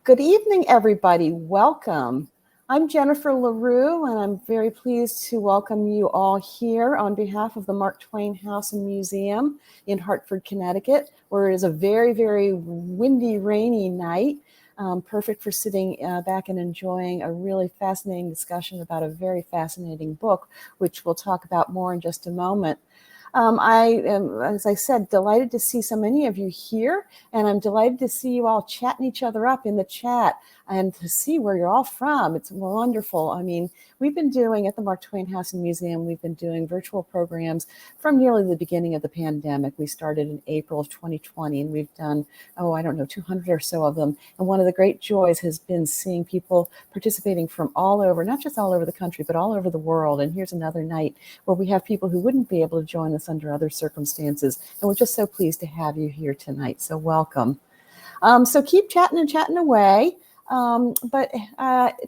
Good evening, everybody. Welcome. I'm Jennifer LaRue, and I'm very pleased to welcome you all here on behalf of the Mark Twain House and Museum in Hartford, Connecticut, where it is a very, very windy, rainy night, perfect for sitting back and enjoying a really fascinating discussion about a very fascinating book, which we'll talk about more in just a moment. I am, as I said, delighted to see so many of you here, and I'm delighted to see you all chatting each other up in the chat and to see where you're all from. It's wonderful. I mean, we've been doing at the Mark Twain House and Museum, we've been doing virtual programs from nearly the beginning of the pandemic. We started in April of 2020, and we've done, 200 or so of them. And one of the great joys has been seeing people participating from all over, not just all over the country, but all over the world. And here's another night where we have people who wouldn't be able to join us under other circumstances. And we're just so pleased to have you here tonight. So welcome. So keep chatting and chatting away. But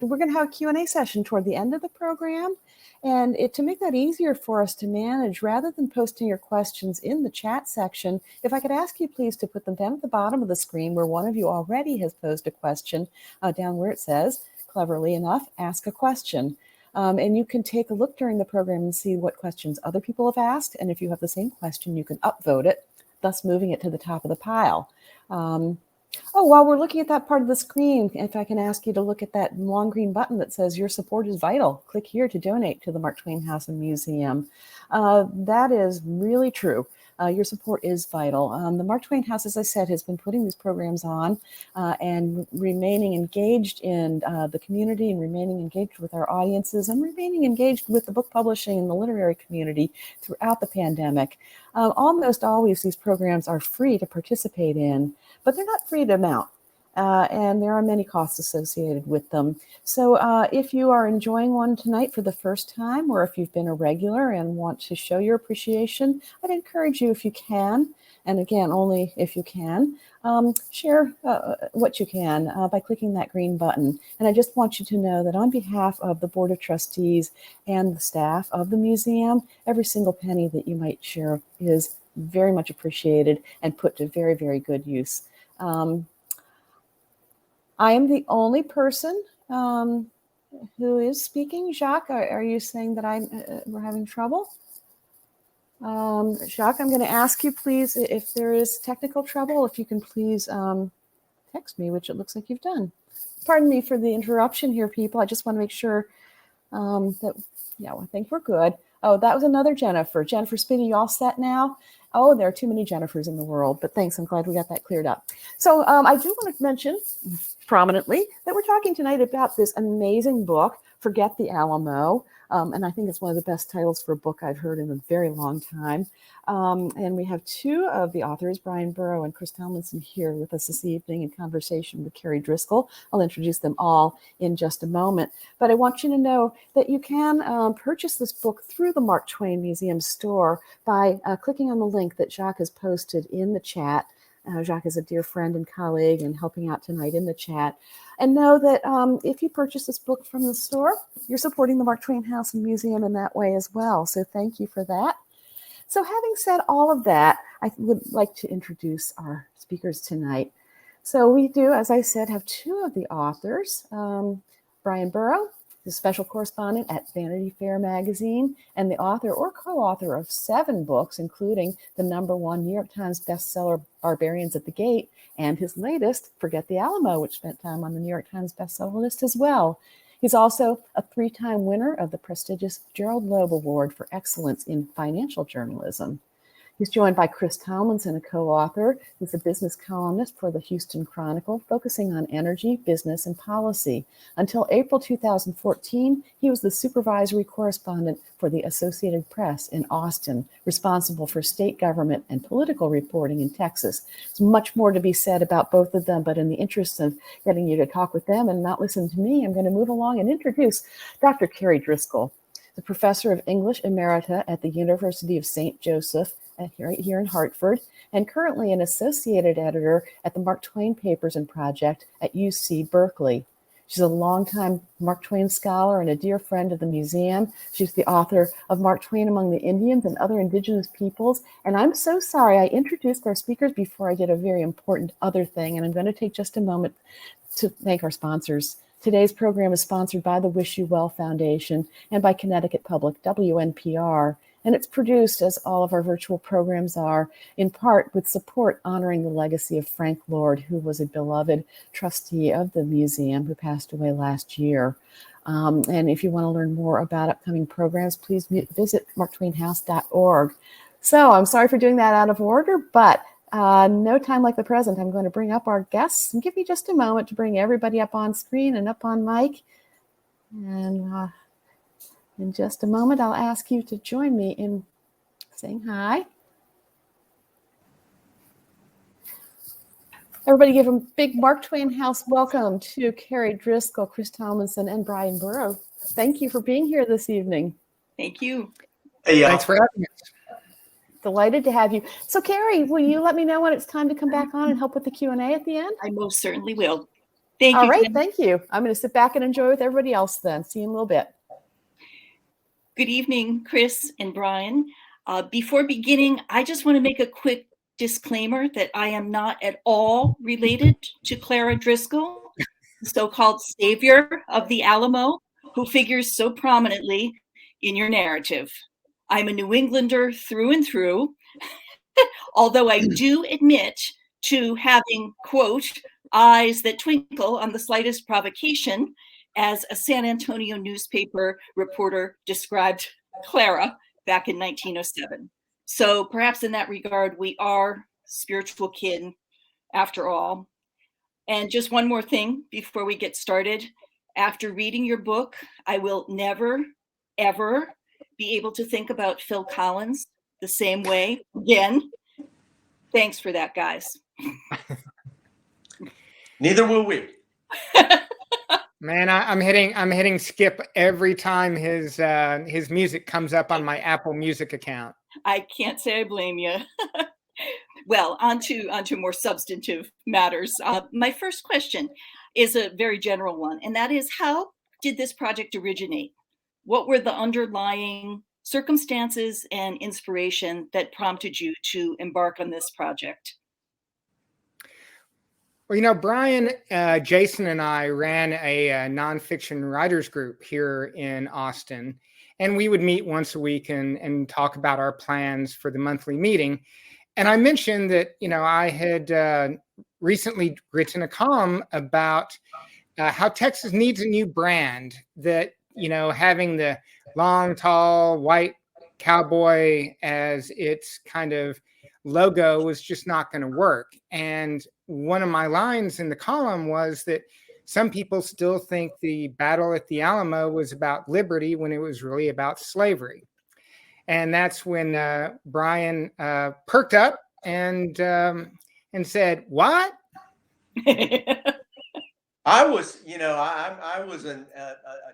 we're going to have a Q&A session toward the end of the program. And to make that easier for us to manage, rather than posting your questions in the chat section, if I could ask you please to put them down at the bottom of the screen where one of you already has posed a question, down where it says, cleverly enough, ask a question. And you can take a look during the program and see what questions other people have asked. And if you have the same question, you can upvote it, thus moving it to the top of the pile. While we're looking at that part of the screen, if I can ask you to look at that long green button that says your support is vital, click here to donate to the Mark Twain House and Museum. That is really true. Your support is vital. The Mark Twain House, as I said, has been putting these programs on and remaining engaged in the community and remaining engaged with our audiences and remaining engaged with the book publishing and the literary community throughout the pandemic. Almost always these programs are free to participate in, but they're not free to mount. And there are many costs associated with them. So if you are enjoying one tonight for the first time, or if you've been a regular and want to show your appreciation, I'd encourage you, if you can, and again, only if you can, share what you can by clicking that green button. And I just want you to know that on behalf of the Board of Trustees and the staff of the museum, every single penny that you might share is very much appreciated and put to very, very good use. I am the only person who is speaking. Jacques, are you saying that we're having trouble? Jacques, I'm going to ask you, please, if there is technical trouble, if you can please text me, which it looks like you've done. Pardon me for the interruption here, people. I just want to make sure I think we're good. Oh, that was another Jennifer. Jennifer Spinny, you all set now? Oh, there are too many Jennifers in the world, but thanks. I'm glad we got that cleared up. So I do want to mention prominently that we're talking tonight about this amazing book, Forget the Alamo. And I think it's one of the best titles for a book I've heard in a very long time. And we have two of the authors, Bryan Burrough and Tomlinson, here with us this evening in conversation with Kerry Driscoll. I'll introduce them all in just a moment. But I want you to know that you can purchase this book through the Mark Twain Museum store by clicking on the link that Jacques has posted in the chat. Jacques is a dear friend and colleague and helping out tonight in the chat. And know that if you purchase this book from the store, you're supporting the Mark Twain House and Museum in that way as well. So thank you for that. So having said all of that, I would like to introduce our speakers tonight. So we do, as I said, have two of the authors, Bryan Burrough, the special correspondent at Vanity Fair magazine, and the author or co-author of 7 books, including the #1 New York Times bestseller, Barbarians at the Gate, and his latest, Forget the Alamo, which spent time on the New York Times bestseller list as well. He's also a 3-time winner of the prestigious Gerald Loeb Award for Excellence in Financial Journalism. He's joined by Tomlinson, a co-author, who's a business columnist for the Houston Chronicle, focusing on energy, business, and policy. Until April 2014, he was the supervisory correspondent for the Associated Press in Austin, responsible for state government and political reporting in Texas. There's much more to be said about both of them, but in the interest of getting you to talk with them and not listen to me, I'm going to move along and introduce Dr. Kerry Driscoll, the professor of English Emerita at the University of St. Joseph, right here in Hartford, and currently an associated editor at the Mark Twain Papers and Project at UC Berkeley. She's a longtime Mark Twain scholar and a dear friend of the museum. She's the author of Mark Twain Among the Indians and Other Indigenous Peoples. And I'm so sorry I introduced our speakers before I did a very important other thing, and I'm going to take just a moment to thank our sponsors. Today's program is sponsored by the Wish You Well Foundation and by Connecticut Public, WNPR. And it's produced, as all of our virtual programs are, in part with support honoring the legacy of Frank Lord, who was a beloved trustee of the museum who passed away last year. And if you want to learn more about upcoming programs, please visit marktwainhouse.org. So I'm sorry for doing that out of order, but no time like the present. I'm going to bring up our guests, and give me just a moment to bring everybody up on screen and up on mic. And in just a moment, I'll ask you to join me in saying hi. Everybody give a big Mark Twain House welcome to Kerry Driscoll, Chris Tomlinson, and Bryan Burrough. Thank you for being here this evening. Thank you. Hey, thanks for having us. Delighted to have you. So, Kerry, will you let me know when it's time to come back on and help with the Q&A at the end? I most certainly will. Thank you. All right, thank you. I'm going to sit back and enjoy with everybody else then. See you in a little bit. Good evening, Chris and Bryan. Before beginning, I just want to make a quick disclaimer that I am not at all related to Clara Driscoll, the so-called savior of the Alamo, who figures so prominently in your narrative. I'm a New Englander through and through, although I do admit to having, quote, eyes that twinkle on the slightest provocation, as a San Antonio newspaper reporter described Clara back in 1907. So perhaps in that regard, we are spiritual kin after all. And just one more thing before we get started. After reading your book, I will never, ever be able to think about Phil Collins the same way again. Thanks for that, guys. Neither will we. Man, I'm hitting skip every time his music comes up on my Apple Music account. I can't say I blame you. Well, on to more substantive matters. My first question is a very general one, and that is, how did this project originate? What were the underlying circumstances and inspiration that prompted you to embark on this project? Well, Bryan, Jason, and I ran a nonfiction writers group here in Austin, and we would meet once a week and talk about our plans for the monthly meeting. And I mentioned that, I had recently written a column about how Texas needs a new brand, that, having the long, tall, white cowboy as its kind of logo was just not going to work. And one of my lines in the column was that some people still think the battle at the Alamo was about liberty when it was really about slavery. And that's when Bryan perked up and said, "What?" I was, I was a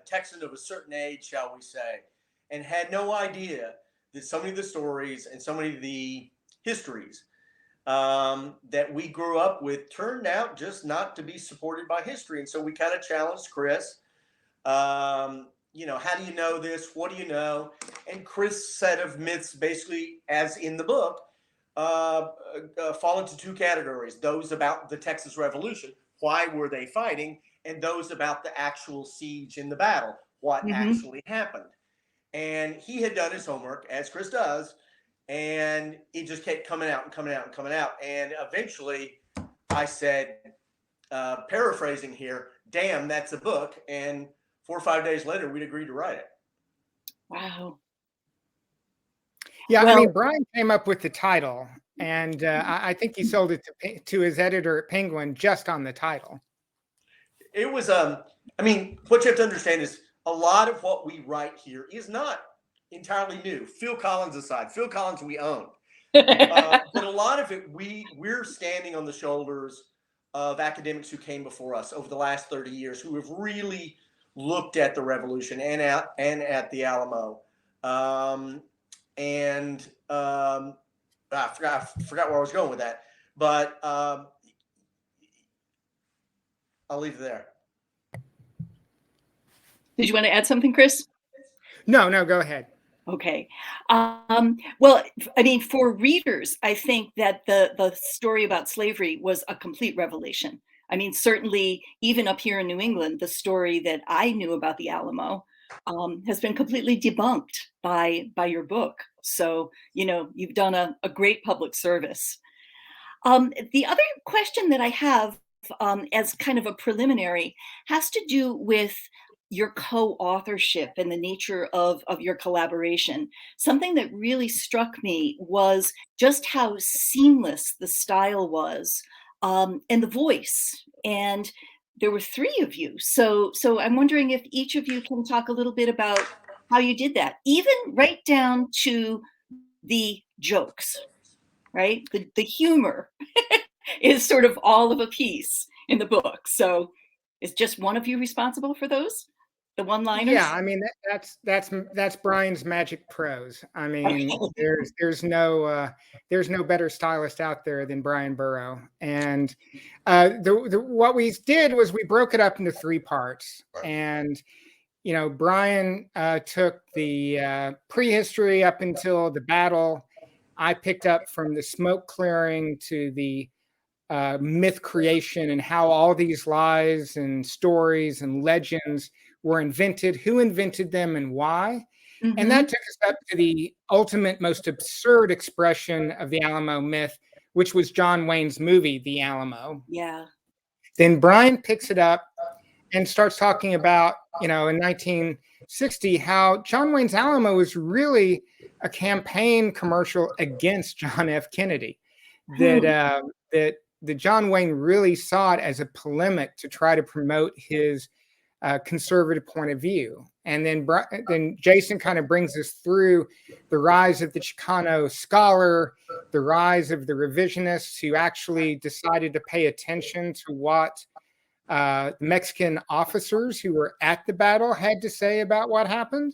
Texan of a certain age, shall we say, and had no idea that so many of the stories and so many of the histories that we grew up with turned out just not to be supported by history. And so we kind of challenged Chris, how do you know this? What do you know? And Chris' set of myths, basically, as in the book, fall into two categories: those about the Texas Revolution, why were they fighting, and those about the actual siege in the battle, what actually happened. And he had done his homework, as Chris does, and it just kept coming out and coming out and coming out. And eventually I said, paraphrasing here, "Damn, that's a book." And 4 or 5 days later, we'd agreed to write it. Wow. Yeah, well, Bryan came up with the title, and I think he sold it to his editor at Penguin just on the title. It was, what you have to understand is a lot of what we write here is not entirely new. Phil Collins aside, Phil Collins we own. But a lot of it, we're standing on the shoulders of academics who came before us over the last 30 years, who have really looked at the revolution and at the Alamo. I forgot where I was going with that, but I'll leave it there. Did you want to add something, Chris? No, go ahead. Okay. Well, I mean, for readers, I think that the story about slavery was a complete revelation. I mean, certainly, even up here in New England, the story that I knew about the Alamo has been completely debunked by your book. So, you've done a great public service. The other question that I have as kind of a preliminary has to do with your co-authorship and the nature of your collaboration. Something that really struck me was just how seamless the style was, and the voice. And there were three of you. So I'm wondering if each of you can talk a little bit about how you did that, even right down to the jokes, right? The humor is sort of all of a piece in the book. So is just one of you responsible for those? The one-liners? Yeah, I mean that's Bryan's magic prose. I mean, there's no better stylist out there than Bryan Burrough. And what we did was we broke it up into three parts. And Bryan took the prehistory up until the battle. I picked up from the smoke clearing to the myth creation and how all these lies and stories and legends were invented, who invented them and why. Mm-hmm. And that took us up to the ultimate, most absurd expression of the Alamo myth, which was John Wayne's movie, The Alamo. Yeah. Then Bryan picks it up and starts talking about, in 1960, how John Wayne's Alamo was really a campaign commercial against John F. Kennedy. That John Wayne really saw it as a polemic to try to promote his conservative point of view. And then Jason kind of brings us through the rise of the Chicano scholar, the rise of the revisionists who actually decided to pay attention to what Mexican officers who were at the battle had to say about what happened.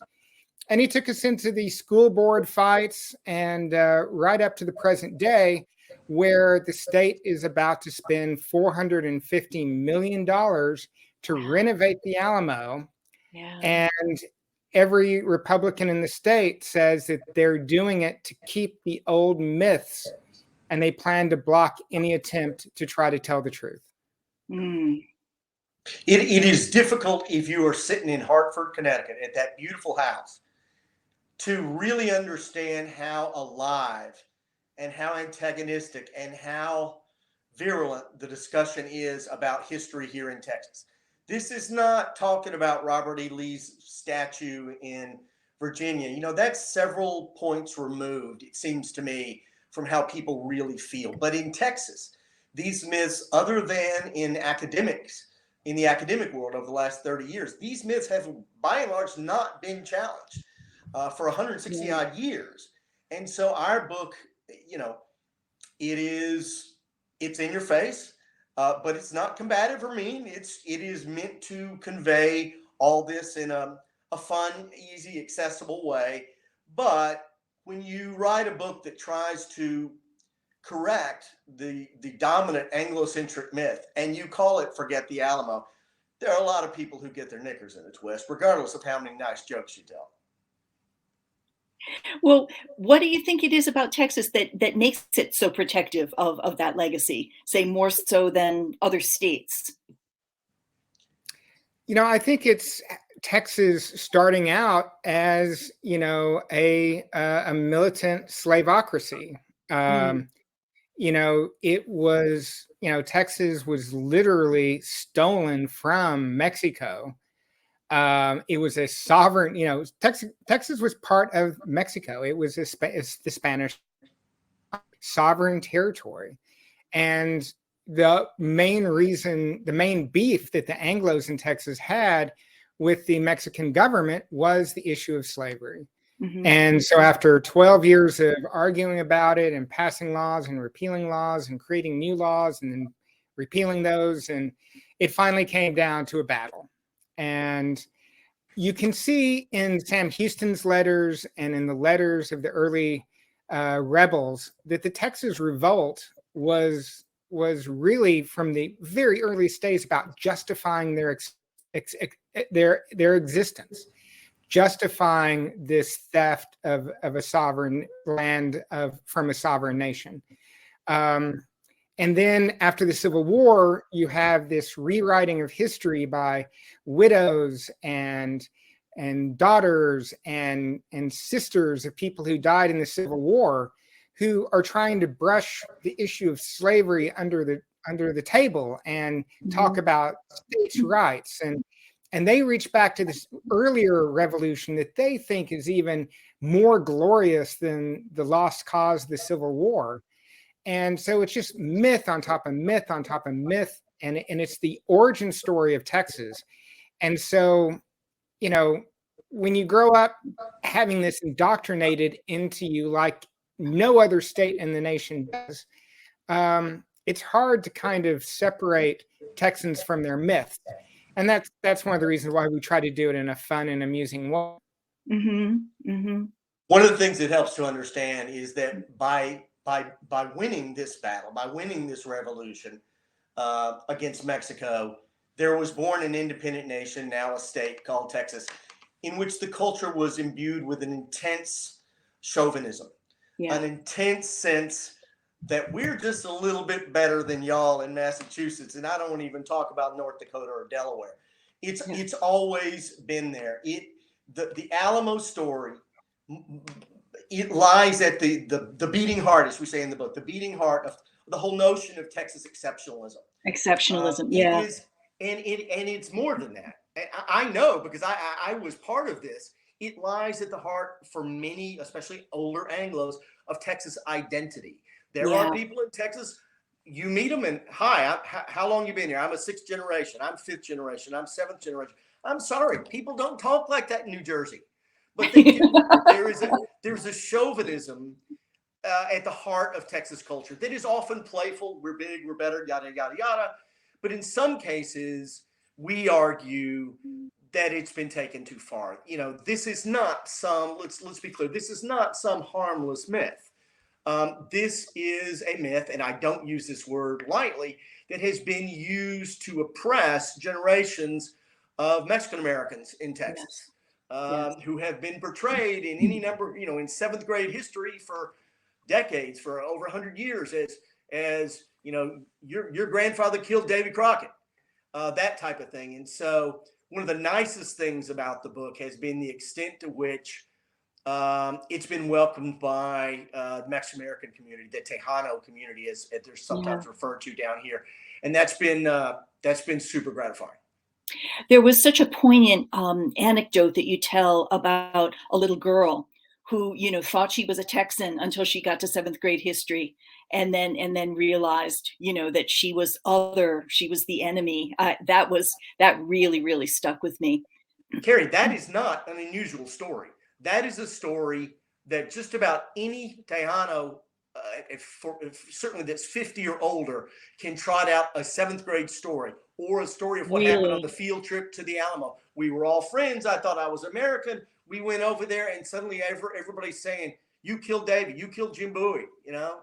And he took us into the school board fights and right up to the present day, where the state is about to spend $450 million to renovate the Alamo. Yeah. And every Republican in the state says that they're doing it to keep the old myths, and they plan to block any attempt to try to tell the truth. Mm. It is difficult if you are sitting in Hartford, Connecticut at that beautiful house to really understand how alive and how antagonistic and how virulent the discussion is about history here in Texas. This is not talking about Robert E. Lee's statue in Virginia. That's several points removed, it seems to me, from how people really feel. But in Texas, these myths, other than in the academic world over the last 30 years, these myths have by and large not been challenged for 160 odd years. And so our book, it's in your face, but it's not combative or mean. It is meant to convey all this in a fun, easy, accessible way. But when you write a book that tries to correct the dominant Anglo-centric myth and you call it Forget the Alamo, there are a lot of people who get their knickers in a twist, regardless of how many nice jokes you tell. Well, what do you think it is about Texas that makes it so protective of that legacy, say more so than other states? I think it's Texas starting out as, a militant slaveocracy. It was, Texas was literally stolen from Mexico. It was a sovereign, Texas was part of Mexico. It was the Spanish sovereign territory. And the main beef that the Anglos in Texas had with the Mexican government was the issue of slavery. Mm-hmm. And so after 12 years of arguing about it and passing laws and repealing laws and creating new laws and then repealing those, and it finally came down to a battle. And you can see in Sam Houston's letters and in the letters of the early rebels that the Texas revolt was really from the very early days about justifying their their existence, justifying this theft of a sovereign land from a sovereign nation. And then after the Civil War, you have this rewriting of history by widows and daughters and sisters of people who died in the Civil War, who are trying to brush the issue of slavery under the table and talk about states' rights. And they reach back to this earlier revolution that they think is even more glorious than the lost cause of the Civil War. And so it's just myth on top of myth on top of myth. And it's the origin story of Texas. And so, you know, when you grow up having this indoctrinated into you like no other state in the nation does, it's hard to kind of separate Texans from their myths. And that's one of the reasons why we try to do it in a fun and amusing way. One of the things that helps to understand is that by winning this battle, by winning this revolution against Mexico, there was born an independent nation, now a state called Texas, in which the culture was imbued with an intense chauvinism, an intense sense that we're just a little bit better than y'all in Massachusetts. And I don't even talk about North Dakota or Delaware. It's always been there. The Alamo story, it lies at the beating heart, as we say in the book, the beating heart of the whole notion of Texas exceptionalism. Yeah. And it's more than that. I know, because I was part of this. It lies at the heart for many, especially older Anglos, of Texas identity. There are people in Texas, you meet them and, hi, how long you been here? I'm a 6th generation. I'm 5th generation. I'm 7th generation. I'm sorry, people don't talk like that in New Jersey. But they do. There's a chauvinism at the heart of Texas culture that is often playful. We're big, we're better, yada, yada, yada. But in some cases, we argue that it's been taken too far. You know, this is not some, let's be clear, this is not some harmless myth. This is a myth, and I don't use this word lightly, that has been used to oppress generations of Mexican Americans in Texas. Who have been portrayed in any number, you know, in 7th grade history for decades, for over 100 years, as you know, your grandfather killed Davy Crockett, that type of thing. And so one of the nicest things about the book has been the extent to which it's been welcomed by the Mexican American community, the Tejano community, as they're sometimes referred to down here. And that's been super gratifying. There was such a poignant anecdote that you tell about a little girl who, you know, thought she was a Texan until she got to 7th grade history, and then realized, you know, that she was other, she was the enemy. That really stuck with me. Kerry, that is not an unusual story. That is a story that just about any Tejano, certainly that's 50 or older, can trot out a 7th grade story, or a story of what happened on the field trip to the Alamo. We were all friends. I thought I was American. We went over there, and suddenly everybody's saying, "You killed Davy. You killed Jim Bowie." You know.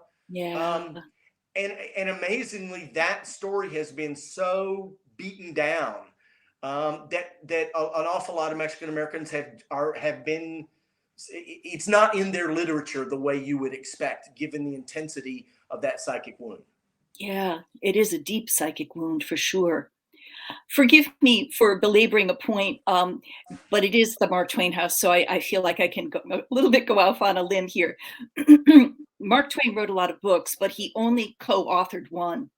And amazingly, that story has been so beaten down that an awful lot of Mexican Americans have been. It's not in their literature the way you would expect, given the intensity of that psychic wound. Yeah, it is a deep psychic wound for sure. Forgive me for belaboring a point, but it is the Mark Twain house, so I feel like I can go off on a limb here. Mark Twain wrote a lot of books, but he only co-authored one.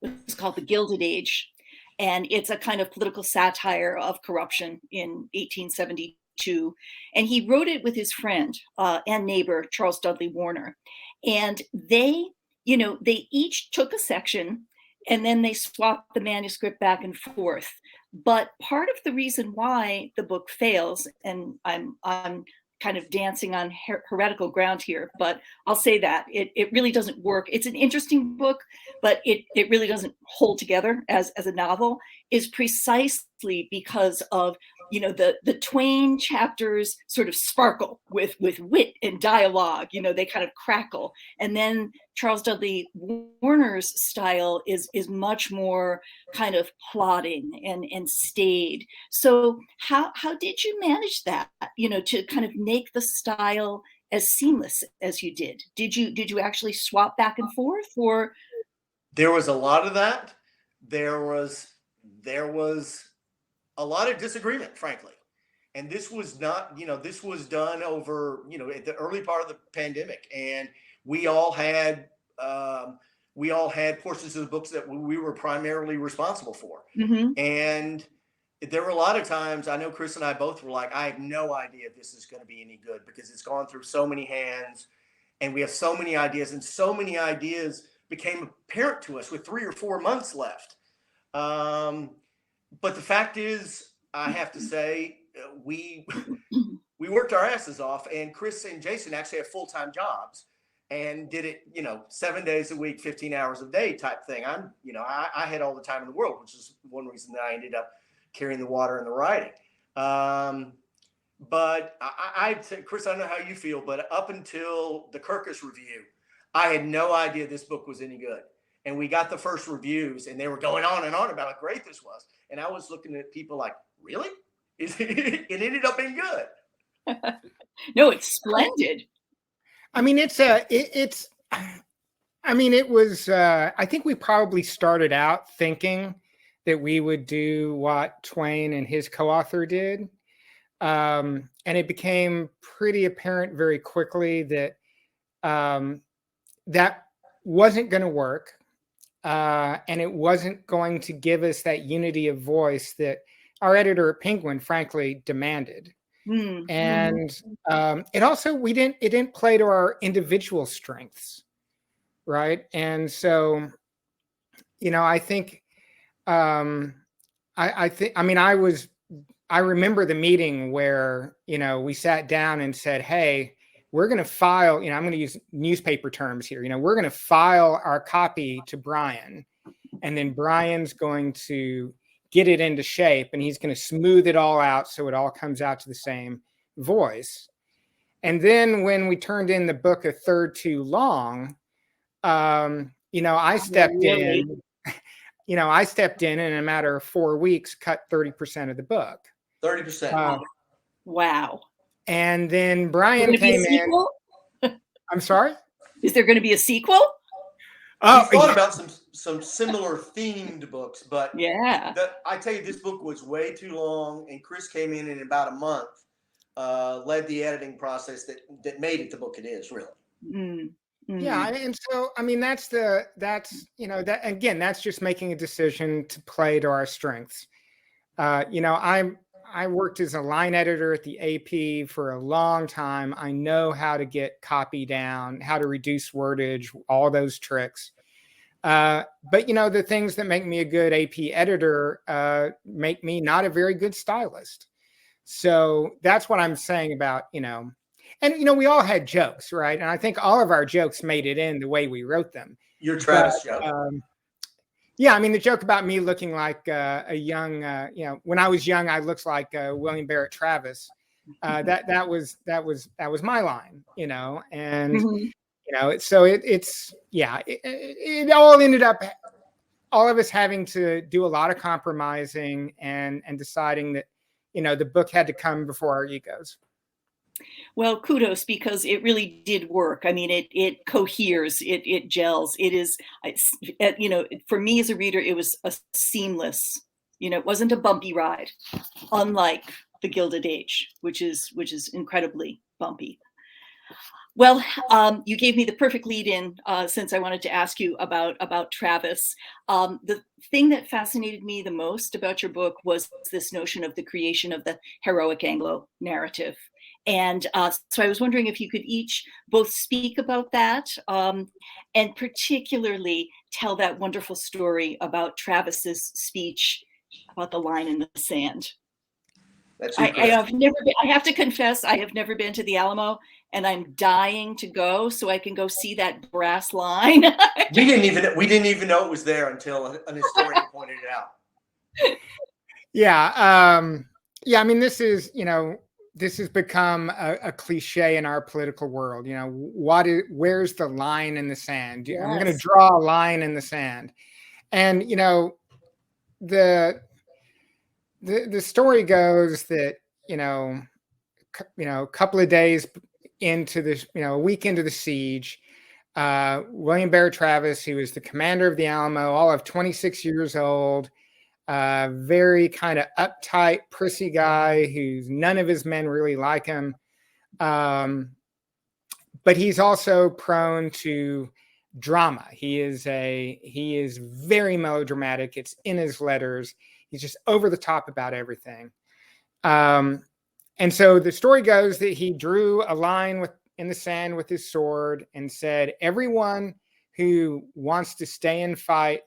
It was called The Gilded Age, and it's a kind of political satire of corruption in 1872. And he wrote it with his friend and neighbor, Charles Dudley Warner. And they each took a section, and then they swapped the manuscript back and forth. But part of the reason why the book fails, and I'm kind of dancing on heretical ground here, but I'll say that it really doesn't work. It's an interesting book, but it really doesn't hold together as a novel, is precisely because of the Twain chapters sort of sparkle with wit and dialogue. They kind of crackle, and then Charles Dudley Warner's style is much more kind of plodding and staid. So how did you manage that? To kind of make the style as seamless as you did? Did you actually swap back and forth, or? There was a lot of that. There was a lot of disagreement, frankly. And this was not, this was done over, at the early part of the pandemic. And we all had portions of the books that we were primarily responsible for. Mm-hmm. And there were a lot of times, I know Chris and I both were like, I have no idea if this is going to be any good, because it's gone through so many hands and we have so many ideas, and so many ideas became apparent to us with 3 or 4 months left. But the fact is, I have to say, we worked our asses off, and Chris and Jason actually have full-time jobs and did it, 7 days a week, 15 hours a day type thing. I had all the time in the world, which is one reason that I ended up carrying the water and the writing. But I'd say, Chris, I don't know how you feel, but up until the Kirkus review, I had no idea this book was any good. And we got the first reviews, and they were going on and on about how great this was. And I was looking at people like, really? It ended up being good. No, it's splendid. I mean, it was, I think we probably started out thinking that we would do what Twain and his co-author did. And it became pretty apparent very quickly that that wasn't going to work. And it wasn't going to give us that unity of voice that our editor at Penguin, frankly, demanded. Mm-hmm. And it also, it didn't play to our individual strengths, right? And so, I think, I remember the meeting where, we sat down and said, hey, we're going to file, I'm going to use newspaper terms here. We're going to file our copy to Bryan, and then Bryan's going to get it into shape, and he's going to smooth it all out so it all comes out to the same voice. And then when we turned in the book a third too long, I stepped in. I stepped in a matter of 4 weeks, cut 30% of the book. 30%. Wow. And then Bryan came in. I'm sorry? Is there going to be a sequel? I thought about some similar themed books, but yeah, I tell you, this book was way too long, and Chris came in about a month, led the editing process that made it the book it is, really. Mm-hmm. Yeah, and so that's just making a decision to play to our strengths. I worked as a line editor at the AP for a long time. I know how to get copy down, how to reduce wordage, all those tricks. But the things that make me a good AP editor make me not a very good stylist. So that's what I'm saying about, and we all had jokes, right? And I think all of our jokes made it in the way we wrote them. Your Travis joke. Yeah, the joke about me looking like a young, when I was young, I looked like William Barrett Travis. That was my line, and mm-hmm. So it all ended up, all of us having to do a lot of compromising and deciding that, the book had to come before our egos. Well, kudos, because it really did work. It coheres, it gels. It is, for me as a reader, it was a seamless, it wasn't a bumpy ride, unlike the Gilded Age, which is incredibly bumpy. Well, you gave me the perfect lead in, since I wanted to ask you about Travis. The thing that fascinated me the most about your book was this notion of the creation of the heroic Anglo narrative. And so I was wondering if you could each both speak about that, and particularly tell that wonderful story about Travis's speech about the line in the sand. I have to confess, I have never been to the Alamo, and I'm dying to go so I can go see that brass line. We didn't even know it was there until an historian pointed it out. Yeah. Yeah, I mean, this is, this has become a cliche in our political world. Where's the line in the sand? I'm going to Yes. draw a line in the sand. And, the story goes that, a couple of days into this, a week into the siege, William Barrett Travis, who was the commander of the Alamo, all of 26 years old, very kind of uptight, prissy guy who's none of his men really like him. But he's also prone to drama. He is very melodramatic. It's in his letters. He's just over the top about everything. And so the story goes that he drew a line in the sand with his sword and said, everyone who wants to stay and fight,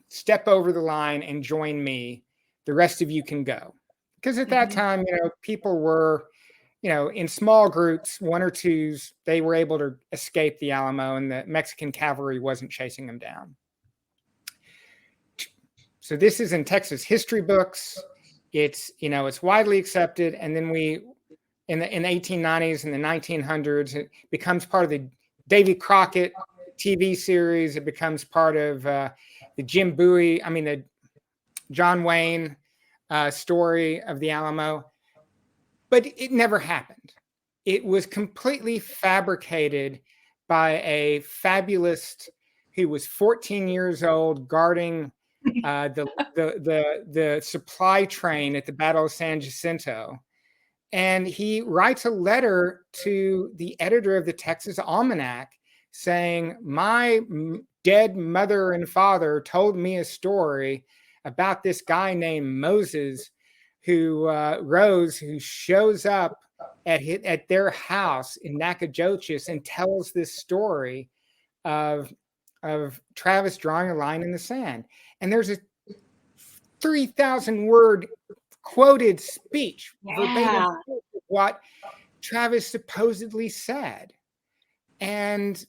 step over the line and join me. The rest of you can go. Because at that time, people were, in small groups, one or twos, they were able to escape the Alamo and the Mexican cavalry wasn't chasing them down. So this is in Texas history books. It's, it's widely accepted. And then in the 1890s and the 1900s, it becomes part of the Davy Crockett TV series. It becomes part of the the John Wayne story of the Alamo. But it never happened. It was completely fabricated by a fabulist who was 14 years old guarding the supply train at the Battle of San Jacinto. And he writes a letter to the editor of the Texas Almanac saying, my dead mother and father told me a story about this guy named Moses who shows up at their house in Nacogdoches and tells this story of Travis drawing a line in the sand. And there's a 3,000 word quoted speech verbatim of what Travis supposedly said. And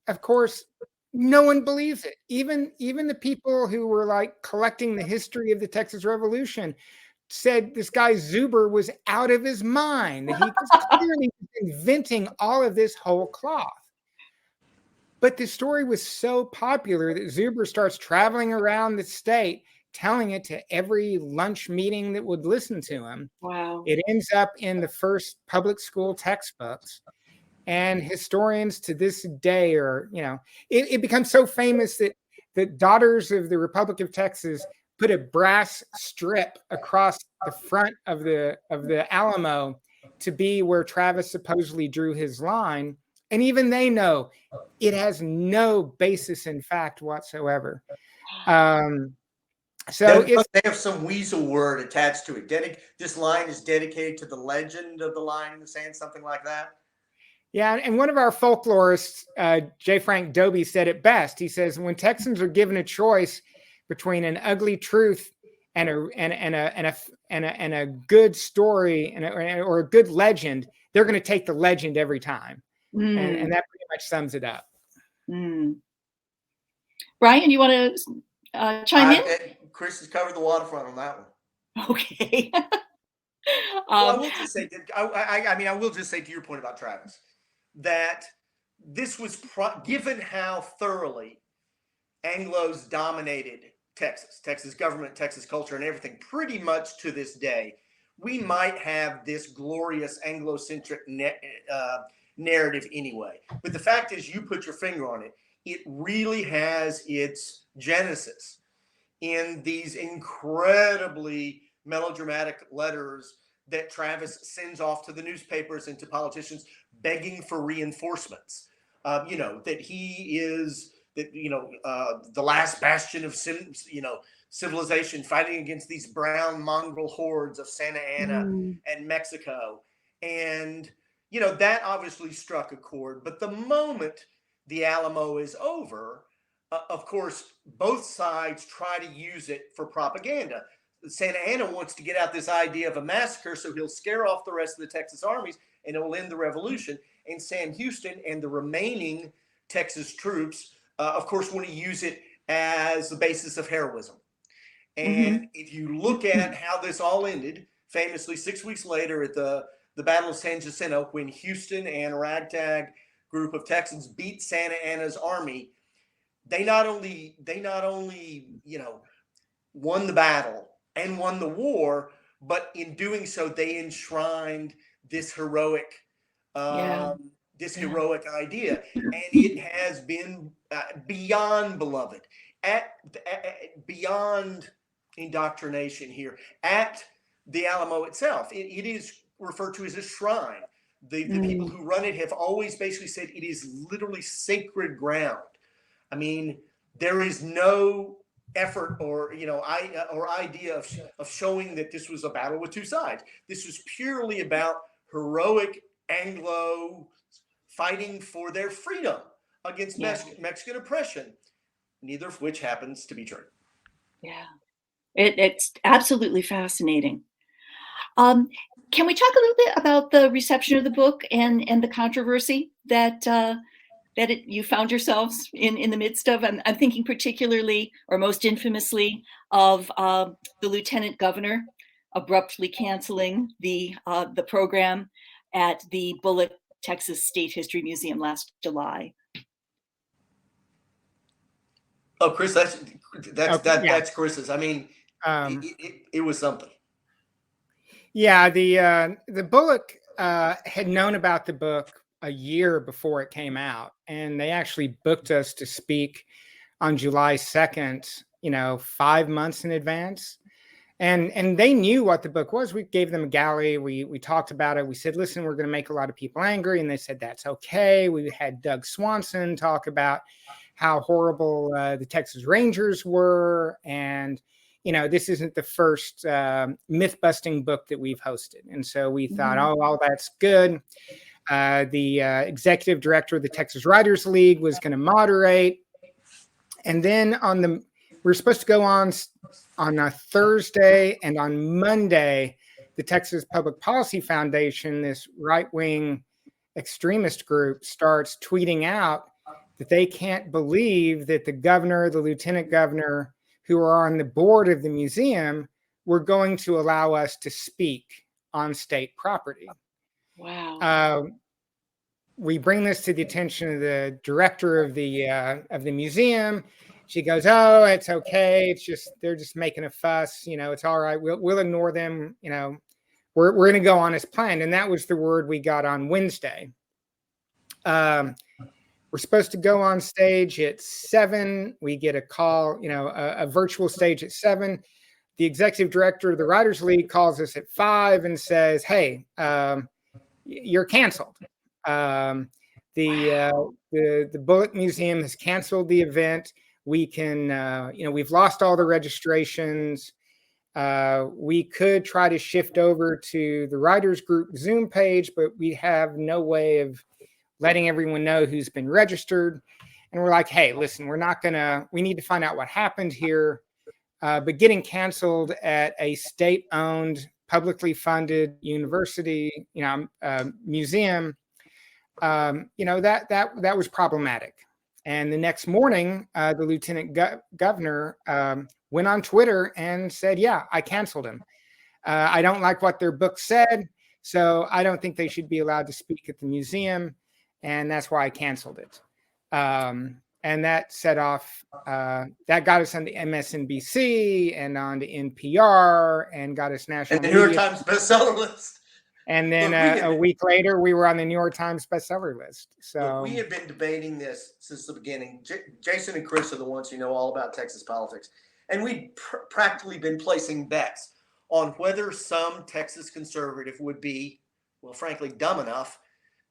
of course, no one believes it. Even the people who were like collecting the history of the Texas Revolution said this guy Zuber was out of his mind, that he was clearly inventing all of this whole cloth. But the story was so popular that Zuber starts traveling around the state telling it to every lunch meeting that would listen to him. Wow. It ends up in the first public school textbooks. And historians to this day are, it becomes so famous that the Daughters of the Republic of Texas put a brass strip across the front of the Alamo to be where Travis supposedly drew his line. And even they know it has no basis in fact whatsoever. So they have some weasel word attached to it. This line is dedicated to the legend of the line in the sand, something like that. Yeah, and one of our folklorists, J. Frank Dobie, said it best. He says, when Texans are given a choice between an ugly truth and a good story or a good legend, they're going to take the legend every time. And that pretty much sums it up. Brian, you want to chime in? Chris has covered the waterfront on that one. Okay. Well, I will just say, I will just say to your point about Travis, that this was given how thoroughly Anglos dominated Texas government, Texas culture, and everything pretty much to this day. We might have this glorious Anglo-centric narrative anyway. But the fact is, you put your finger on it. It really has its genesis in these incredibly melodramatic letters that Travis sends off to the newspapers and to politicians begging for reinforcements. That he is the last bastion of civilization, fighting against these brown mongrel hordes of Santa Ana and Mexico. And, that obviously struck a chord. But the moment the Alamo is over, of course, both sides try to use it for propaganda. Santa Ana wants to get out this idea of a massacre, so he'll scare off the rest of the Texas armies and it will end the revolution. And Sam Houston and the remaining Texas troops, of course, want to use it as the basis of heroism. And if you look at how this all ended, famously 6 weeks later at the Battle of San Jacinto, when Houston and a ragtag group of Texans beat Santa Anna's army, they not only won the battle and won the war, but in doing so, they enshrined this heroic heroic idea, and it has been beyond beloved, beyond indoctrination here at the Alamo itself. It is referred to as a shrine. The people who run it have always basically said it is literally sacred ground. I mean, there is no effort or idea of showing that this was a battle with two sides. This was purely about heroic Anglo fighting for their freedom against Mexican oppression, neither of which happens to be true. Yeah, it's absolutely fascinating. Can we talk a little bit about the reception of the book and the controversy that you found yourselves in the midst of? I'm thinking particularly, or most infamously, of the lieutenant governor abruptly canceling the program at the Bullock, Texas State History Museum last July. Oh, Chris, that's Chris's. I mean, it was something. Yeah, the Bullock had known about the book a year before it came out, and they actually booked us to speak on July 2nd, 5 months in advance. And they knew what the book was. We gave them a gallery. We talked about it. We said, listen, we're going to make a lot of people angry. And they said, that's okay. We had Doug Swanson talk about how horrible the Texas Rangers were. And, this isn't the first myth-busting book that we've hosted. And so we thought, oh, that's good. The executive director of the Texas Writers League was going to moderate. And then we're supposed to go on a Thursday, and on Monday, the Texas Public Policy Foundation, this right-wing extremist group, starts tweeting out that they can't believe that the governor, the lieutenant governor, who are on the board of the museum, were going to allow us to speak on state property. Wow. We bring this to the attention of the director of the museum. She goes, oh, it's okay. It's just, they're just making a fuss. It's all right. We'll ignore them. We're going to go on as planned. And that was the word we got on Wednesday. We're supposed to go on stage at 7. We get a call, a virtual stage at 7. The executive director of the Writers League calls us at 5 and says, hey, you're canceled. The Bullock Museum has canceled the event. We can, we've lost all the registrations. We could try to shift over to the Writers Group Zoom page, but we have no way of letting everyone know who's been registered. And we're like, hey, listen, we need to find out what happened here. But getting canceled at a state-owned, publicly funded university, museum, that was problematic. And the next morning, the lieutenant governor went on Twitter and said, yeah, I canceled him. I don't like what their book said, so I don't think they should be allowed to speak at the museum. And that's why I canceled it. And that set off, that got us on the MSNBC and on the NPR and got us national and the New York Times bestseller list. And then a week later, we were on the New York Times bestseller list. So we have been debating this since the beginning. Jason and Chris are the ones who know all about Texas politics. And we've practically been placing bets on whether some Texas conservative would be, well, frankly, dumb enough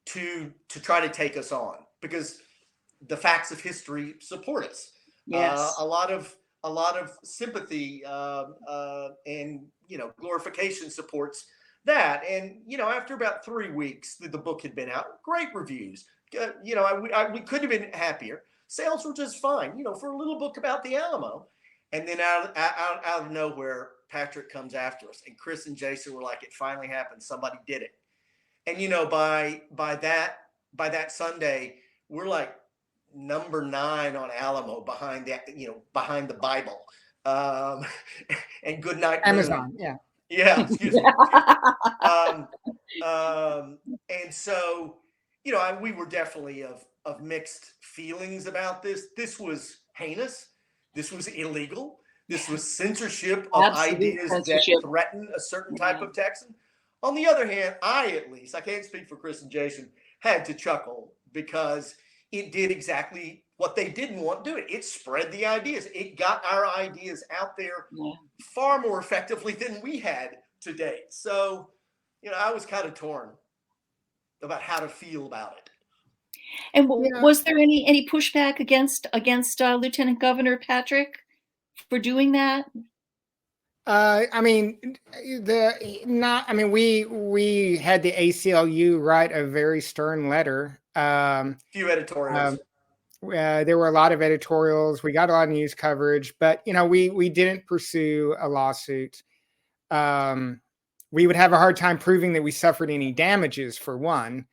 to try to take us on, because the facts of history support us. Yes. A lot of sympathy and glorification supports that. And after about 3 weeks that the book had been out, great reviews. We couldn't have been happier. Sales were just fine, for a little book about the Alamo. And then out of nowhere, Patrick comes after us, and Chris and Jason were like, "It finally happened. Somebody did it." And by that Sunday, we're like number 9 on Alamo behind the Bible, and Goodnight Amazon, yeah. Yeah, excuse me. And so, we were definitely of mixed feelings about this. This was heinous. This was illegal. This was censorship of Absolute ideas censorship. that threaten a certain type of Texan. On the other hand, at least, I can't speak for Chris and Jason, had to chuckle because it did exactly what they didn't want to do. It spread the ideas. It got our ideas out there far more effectively than we had to date. So, I was kind of torn about how to feel about it. And was there any pushback against Lieutenant Governor Patrick for doing that? We had the ACLU write a very stern letter. Few editorials. There were a lot of editorials. We got a lot of news coverage, but we didn't pursue a lawsuit. We would have a hard time proving that we suffered any damages, for one.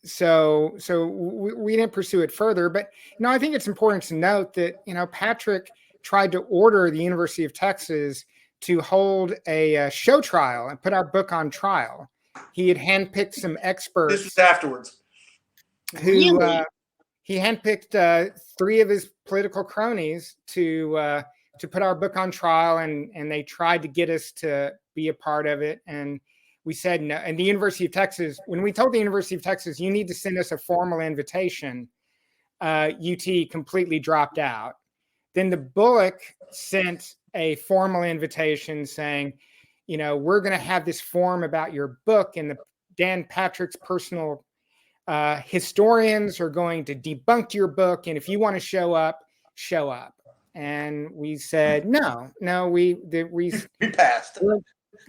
So we didn't pursue it further. But I think it's important to note that Patrick tried to order the University of Texas to hold a show trial and put our book on trial. He had handpicked some experts. This was afterwards. He handpicked 3 of his political cronies to put our book on trial, and they tried to get us to be a part of it. And we said no. And the University of Texas, when we told the University of Texas, you need to send us a formal invitation, UT completely dropped out. Then the Bullock sent a formal invitation saying, we're going to have this forum about your book, and Dan Patrick's personal historians are going to debunk your book. And if you want to show up, show up. And we said, no, we passed.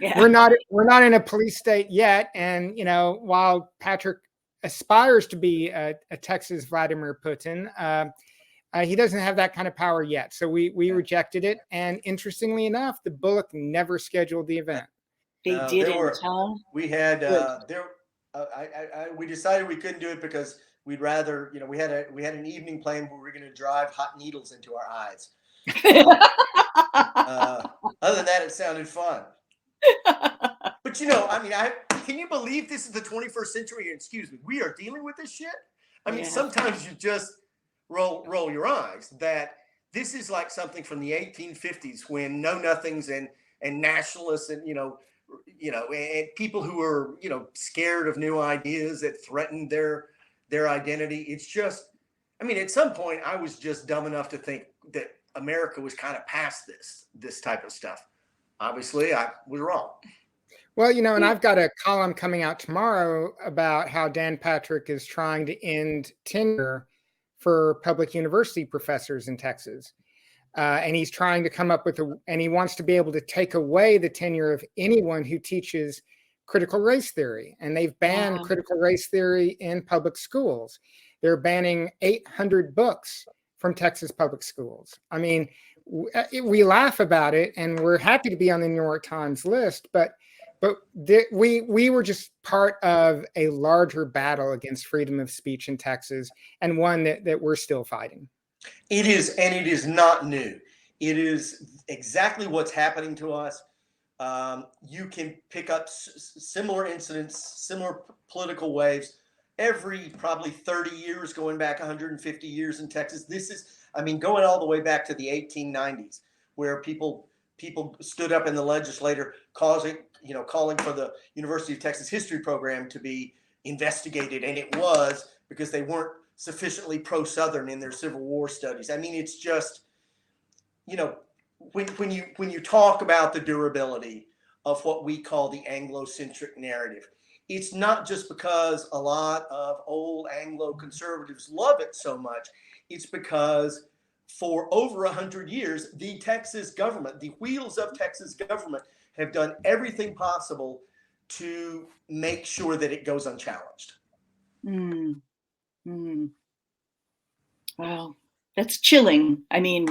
We're not in a police state yet. And, while Patrick aspires to be a Texas Vladimir Putin, he doesn't have that kind of power yet. So we rejected it. And interestingly enough, the Bullock never scheduled the event. They didn't. We had we decided we couldn't do it because we'd rather, we had an evening plan where we were going to drive hot needles into our eyes. Other than that, it sounded fun. But can you believe this is the 21st century? Excuse me, we are dealing with this shit. Sometimes you just roll your eyes that this is like something from the 1850s when know-nothings and nationalists and and people who are scared of new ideas that threaten their identity. It's just, at some point I was just dumb enough to think that America was kind of past this type of stuff. Obviously, I was wrong. Well, and I've got a column coming out tomorrow about how Dan Patrick is trying to end tenure for public university professors in Texas. And he's trying to come up with and he wants to be able to take away the tenure of anyone who teaches critical race theory. And they've banned critical race theory in public schools. They're banning 800 books from Texas public schools. We laugh about it and we're happy to be on the New York Times list, but we were just part of a larger battle against freedom of speech in Texas, and one that we're still fighting. It is, and it is not new. It is exactly what's happening to us. You can pick up similar incidents, similar political waves every probably 30 years, going back 150 years in Texas. This is, going all the way back to the 1890s, where people stood up in the legislature calling for the University of Texas history program to be investigated, and it was because they weren't sufficiently pro-Southern in their Civil War studies. It's just, when you talk about the durability of what we call the Anglo-centric narrative, it's not just because a lot of old Anglo conservatives love it so much. It's because for over 100 years, the Texas government, the wheels of Texas government, have done everything possible to make sure that it goes unchallenged. Wow, that's chilling. In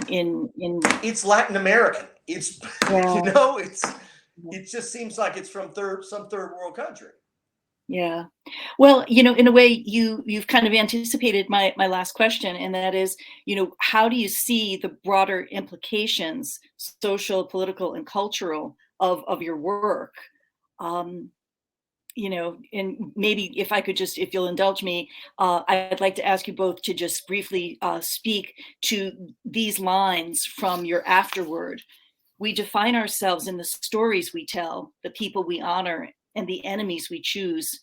it's Latin American. It's it just seems like it's from some third world country. Yeah. Well, in a way, you've kind of anticipated my last question, and that is, how do you see the broader implications, social, political, and cultural of your work? Um, and maybe if I could just, if you'll indulge me, I'd like to ask you both to just briefly speak to these lines from your afterword. We define ourselves in the stories we tell, the people we honor, and the enemies we choose.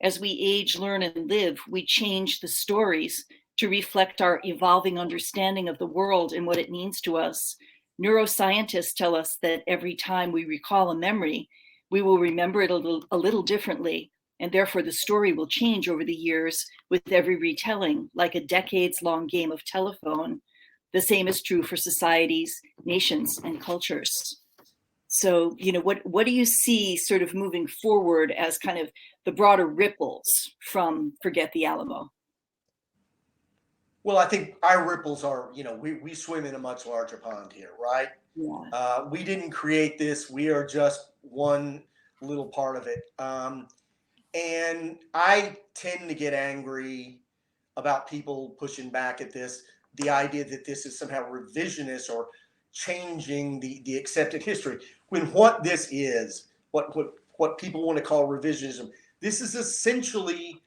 As we age, learn, and live, we change the stories to reflect our evolving understanding of the world and what it means to us. Neuroscientists tell us that every time we recall a memory, we will remember it a little differently, and therefore the story will change over the years with every retelling, like a decades-long game of telephone. The same is true for societies, nations, and cultures. So, what do you see sort of moving forward as kind of the broader ripples from Forget the Alamo? Well, I think our ripples are, we swim in a much larger pond here, right? Yeah. We didn't create this. We are just one little part of it. And I tend to get angry about people pushing back at this, the idea that this is somehow revisionist or changing the accepted history. When what this is, what people want to call revisionism, this is essentially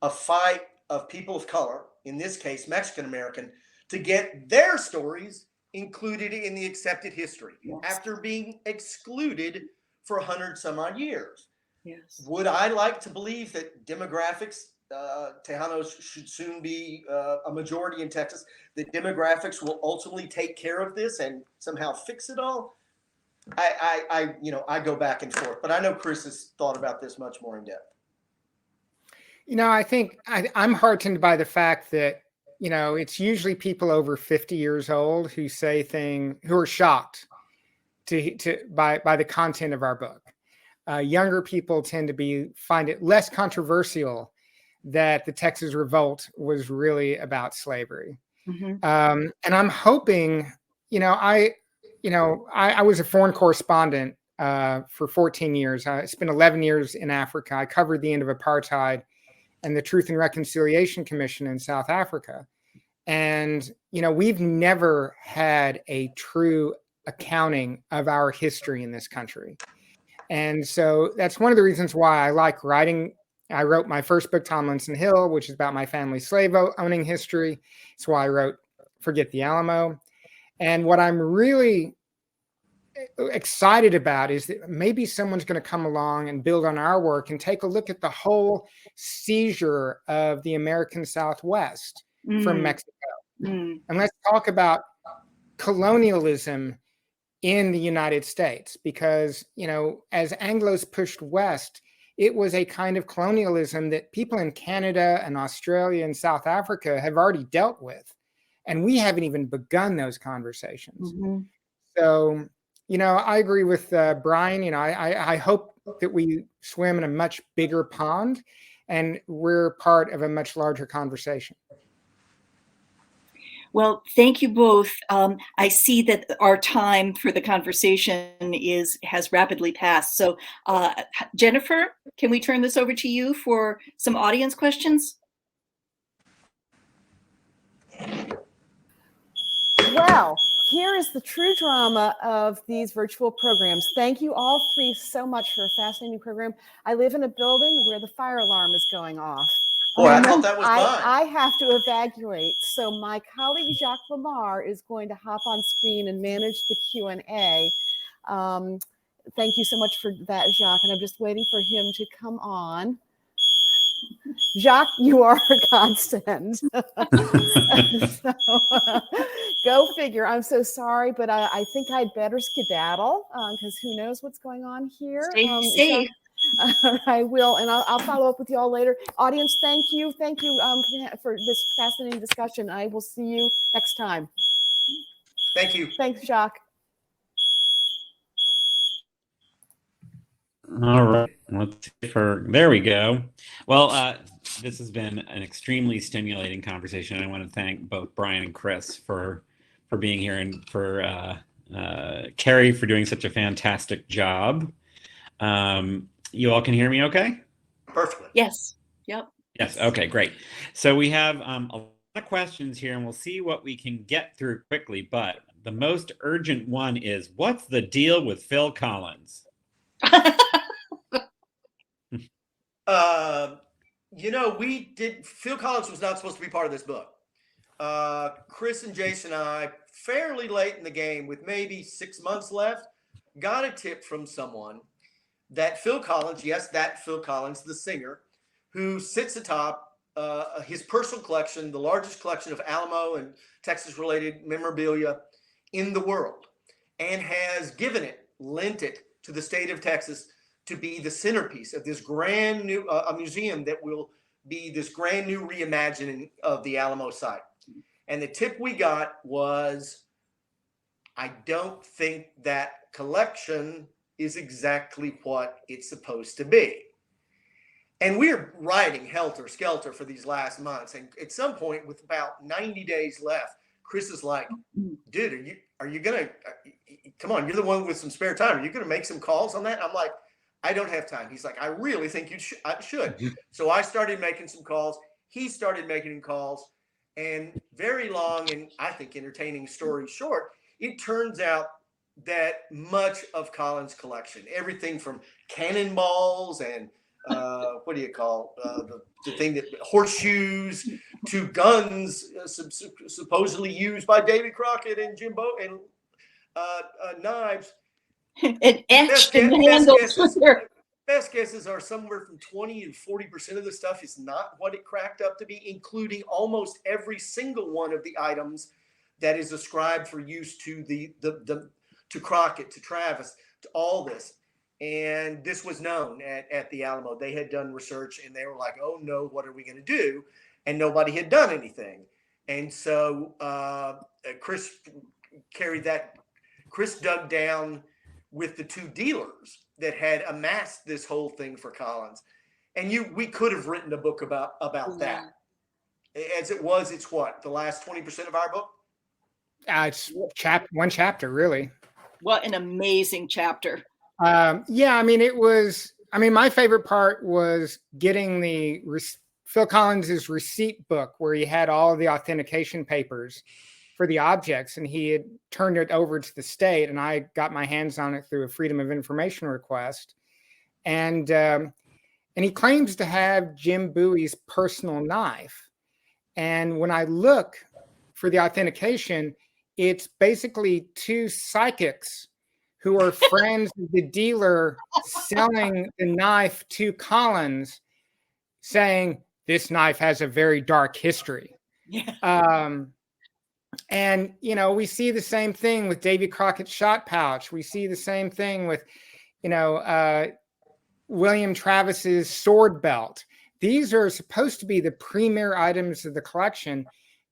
a fight of people of color, in this case Mexican American, to get their stories included in the accepted history. Yes. After being excluded for 100 some odd years. Yes. Would I like to believe that demographics, Tejanos should soon be a majority in Texas, that demographics will ultimately take care of this and somehow fix it all? I go back and forth, but I know Chris has thought about this much more in depth. I think I'm heartened by the fact that, it's usually people over 50 years old who who are shocked by the content of our book. Younger people tend to find it less controversial that the Texas Revolt was really about slavery. Mm-hmm. And I'm hoping, I was a foreign correspondent for 14 years. I spent 11 years in Africa. I covered the end of apartheid and the Truth and Reconciliation Commission in South Africa. And, we've never had a true accounting of our history in this country. And so that's one of the reasons why I like writing. I wrote my first book, Tomlinson Hill, which is about my family's slave owning history. It's why I wrote Forget the Alamo. And what I'm really excited about is that maybe someone's going to come along and build on our work and take a look at the whole seizure of the American Southwest from Mexico. And let's talk about colonialism in the United States, because, as Anglos pushed west, it was a kind of colonialism that people in Canada and Australia and South Africa have already dealt with. And we haven't even begun those conversations. Mm-hmm. So, I agree with Bryan. I hope that we swim in a much bigger pond and we're part of a much larger conversation. Well, thank you both. I see that our time for the conversation has rapidly passed. So, Jennifer, can we turn this over to you for some audience questions? Well, here is the true drama of these virtual programs. Thank you all three so much for a fascinating program. I live in a building where the fire alarm is going off. Boy, I thought that was mine. I have to evacuate. So my colleague Jacques Lamar is going to hop on screen and manage the Q&A. Thank you so much for that, Jacques. And I'm just waiting for him to come on. Jacques, you are a constant. So, go figure. I'm so sorry, but I think I'd better skedaddle because who knows what's going on here. Stay safe. I will, and I'll follow up with you all later. Audience, thank you for this fascinating discussion. I will see you next time. Thank you. Thanks, Jacques. All right, let's see there we go. Well, this has been an extremely stimulating conversation. I want to thank both Bryan and Chris for being here, and for Kerry for doing such a fantastic job. You all can hear me okay? Perfectly. Yes. Yep. Yes. Okay, great. So we have a lot of questions here, and we'll see what we can get through quickly. But the most urgent one is, what's the deal with Phil Collins? Phil Collins was not supposed to be part of this book. Chris and Jason and I, fairly late in the game, with maybe 6 months left, got a tip from someone that Phil Collins, yes, that Phil Collins, the singer, who sits atop his personal collection, the largest collection of Alamo and Texas-related memorabilia in the world, and has lent it to the state of Texas to be the centerpiece of this brand new a museum that will be this brand new reimagining of the Alamo site. And the tip we got was, I don't think that collection is exactly what it's supposed to be. And we're riding helter-skelter for these last months. And at some point, with about 90 days left, Chris is like, dude, are you going to, come on, you're the one with some spare time. Are you going to make some calls on that? I'm like, I don't have time. He's like, I really think I should. So I started making some calls. He started making calls. And very long and I think entertaining story short, it turns out that much of Collins' collection, everything from cannonballs and what do you call the thing that horseshoes to guns supposedly used by Davy Crockett and Jimbo and knives. And etched in handles. Best guesses are somewhere from 20 and 40% of the stuff is not what it cracked up to be, including almost every single one of the items that is ascribed for use to to Crockett, to Travis, to all this. And this was known at the Alamo. They had done research and they were like, oh no, what are we going to do? And nobody had done anything. And so Chris dug down with the two dealers that had amassed this whole thing for Collins. And we could have written a book about that. As it was, it's what, the last 20% of our book? It's one chapter, really. What an amazing chapter. Yeah, my favorite part was getting Phil Collins's receipt book, where he had all of the authentication papers for the objects, and he had turned it over to the state, and I got my hands on it through a Freedom of Information request. And he claims to have Jim Bowie's personal knife. And when I look for the authentication, it's basically two psychics who are friends of the dealer selling the knife to Collins, saying this knife has a very dark history. Yeah. And, we see the same thing with Davy Crockett's shot pouch. We see the same thing with, William Travis's sword belt. These are supposed to be the premier items of the collection,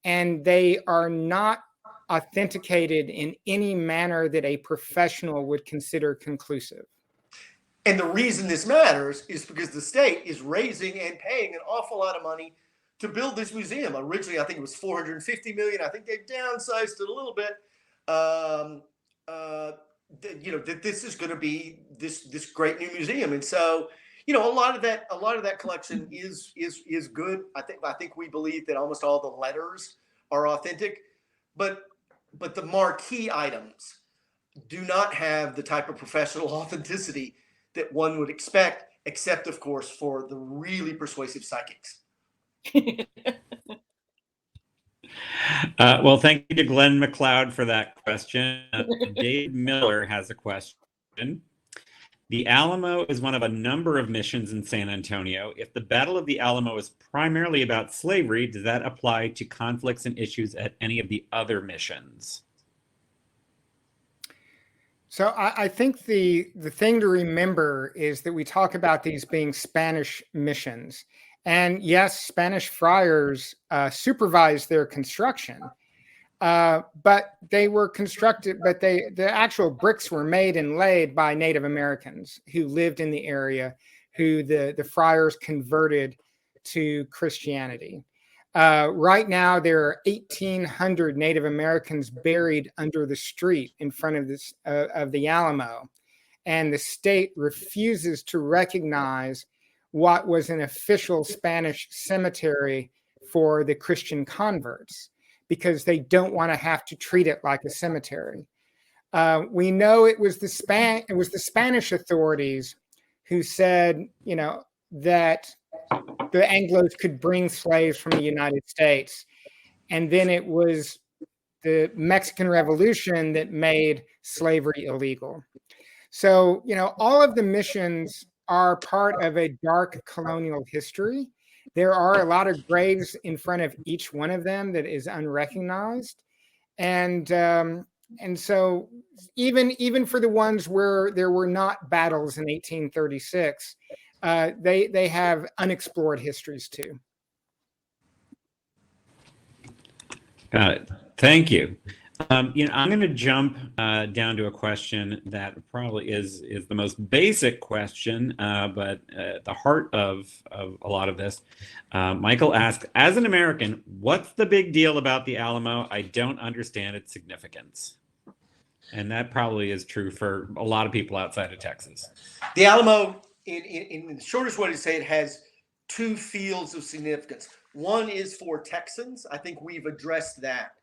and they are not authenticated in any manner that a professional would consider conclusive. And the reason this matters is because the state is raising and paying an awful lot of money to build this museum. Originally, I think it was $450 million. I think they've downsized it a little bit. That this is going to be this great new museum, and so a lot of that collection is good. I think we believe that almost all the letters are authentic, but the marquee items do not have the type of professional authenticity that one would expect, except of course for the really persuasive psychics. Well, thank you to Glenn McLeod for that question. Dave Miller has a question. The Alamo is one of a number of missions in San Antonio. If the Battle of the Alamo is primarily about slavery, does that apply to conflicts and issues at any of the other missions? So I think the thing to remember is that we talk about these being Spanish missions. And yes, Spanish friars supervised their construction, but they were constructed, but the actual bricks were made and laid by Native Americans who lived in the area, who the friars converted to Christianity. Right now, there are 1,800 Native Americans buried under the street in front of the Alamo, and the state refuses to recognize what was an official Spanish cemetery for the Christian converts, because they don't want to have to treat it like a cemetery. We know it was the Spanish authorities who said, that the Anglos could bring slaves from the United States. And then it was the Mexican Revolution that made slavery illegal. So, all of the missions are part of a dark colonial history. There are a lot of graves in front of each one of them that is unrecognized. And so even for the ones where there were not battles in 1836, they have unexplored histories too. Got it. Thank you. I'm going to jump down to a question that probably is the most basic question, but at the heart of a lot of this. Michael asked, as an American, what's the big deal about the Alamo? I don't understand its significance. And that probably is true for a lot of people outside of Texas. The Alamo, in the shortest way to say it, has two fields of significance. One is for Texans. I think we've addressed that.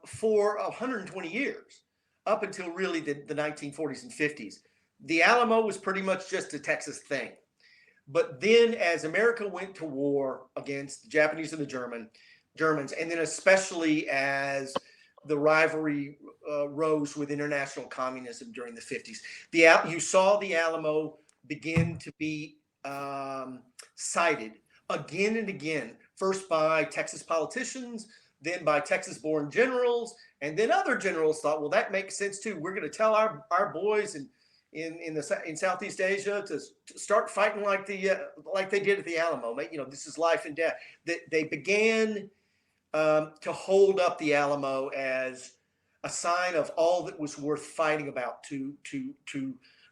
For 120 years, up until really the 1940s and 50s, the Alamo was pretty much just a Texas thing. But then as America went to war against the Japanese and the Germans, and then especially as the rivalry rose with international communism during the 50s, you saw the Alamo begin to be cited again and again, first by Texas politicians, then by Texas-born generals, and then other generals thought, well, that makes sense too. We're going to tell our boys in Southeast Asia to start fighting like they did at the Alamo. This is life and death. They began to hold up the Alamo as a sign of all that was worth fighting about to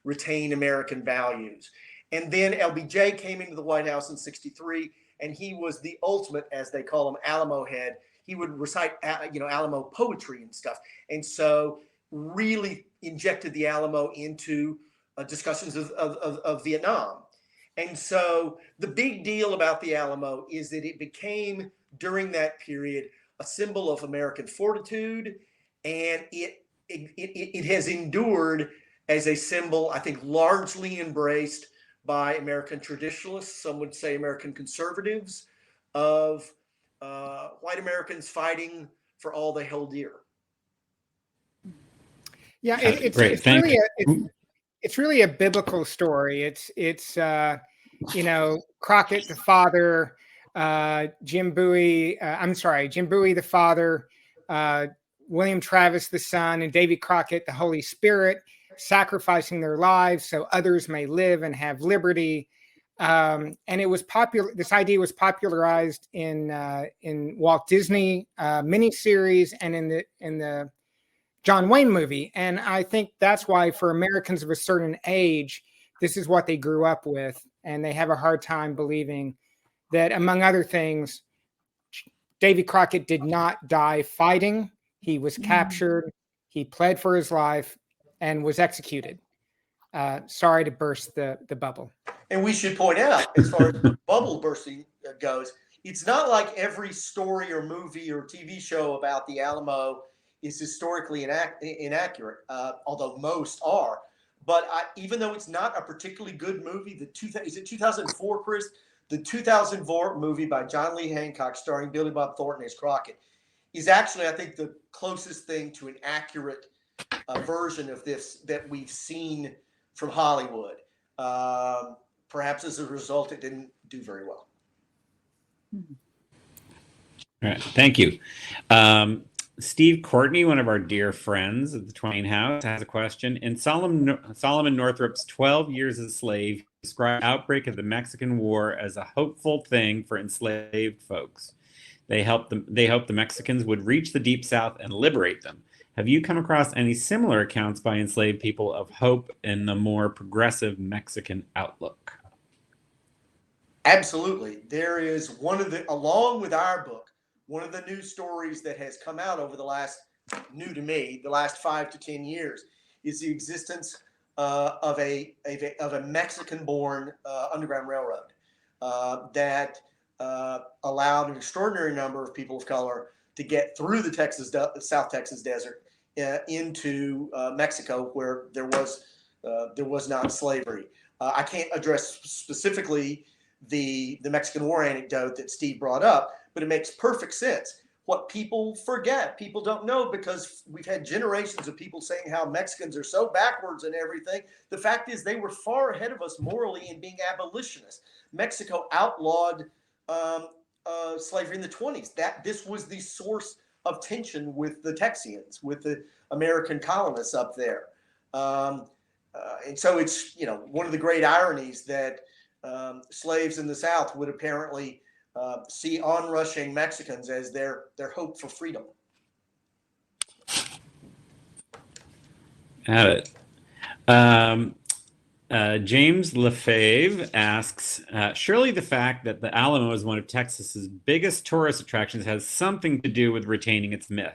retain American values. And then LBJ came into the White House in '63, and he was the ultimate, as they call him, Alamo head. He would recite, Alamo poetry and stuff. And so really injected the Alamo into discussions of Vietnam. And so the big deal about the Alamo is that it became, during that period, a symbol of American fortitude. And it has endured as a symbol, I think, largely embraced by American traditionalists, some would say American conservatives, of white Americans fighting for all they held dear. Yeah, it's really a biblical story. It's Crockett the father, Jim Bowie the father, William Travis the son, and Davy Crockett the Holy Spirit, sacrificing their lives so others may live and have liberty. And it was popular. This idea was popularized in Walt Disney miniseries and in the John Wayne movie. And I think that's why for Americans of a certain age, this is what they grew up with, and they have a hard time believing that, among other things, Davy Crockett did not die fighting. He was captured. He pled for his life and was executed. Sorry to burst the bubble. And we should point out, as far as bubble bursting goes, it's not like every story or movie or TV show about the Alamo is historically inaccurate, although most are. But even though it's not a particularly good movie, is it 2004, Chris? The 2004 movie by John Lee Hancock, starring Billy Bob Thornton as Crockett, is actually, I think, the closest thing to an accurate version of this that we've seen from Hollywood. Perhaps as a result, it didn't do very well. All right, thank you. Steve Courtney, one of our dear friends at the Twain House, has a question. In Solomon Northrup's 12 Years a Slave, he described the outbreak of the Mexican War as a hopeful thing for enslaved folks. They hoped the Mexicans would reach the Deep South and liberate them. Have you come across any similar accounts by enslaved people of hope in the more progressive Mexican outlook? Absolutely. There is along with our book, one of the news stories that has come out over the last 5 to 10 years is the existence of a Mexican-born Underground Railroad that allowed an extraordinary number of people of color to get through the South Texas desert into Mexico, where there was not slavery. I can't address specifically the Mexican War anecdote that Steve brought up, but it makes perfect sense. What people forget, people don't know, because we've had generations of people saying how Mexicans are so backwards and everything. The fact is they were far ahead of us morally in being abolitionists. Mexico outlawed slavery in the 20s. This was the source of tension with the Texians, with the American colonists up there. And so it's, one of the great ironies that slaves in the South would apparently see onrushing Mexicans as their hope for freedom. Got it. James Lefebvre asks, surely the fact that the Alamo is one of Texas's biggest tourist attractions has something to do with retaining its myth.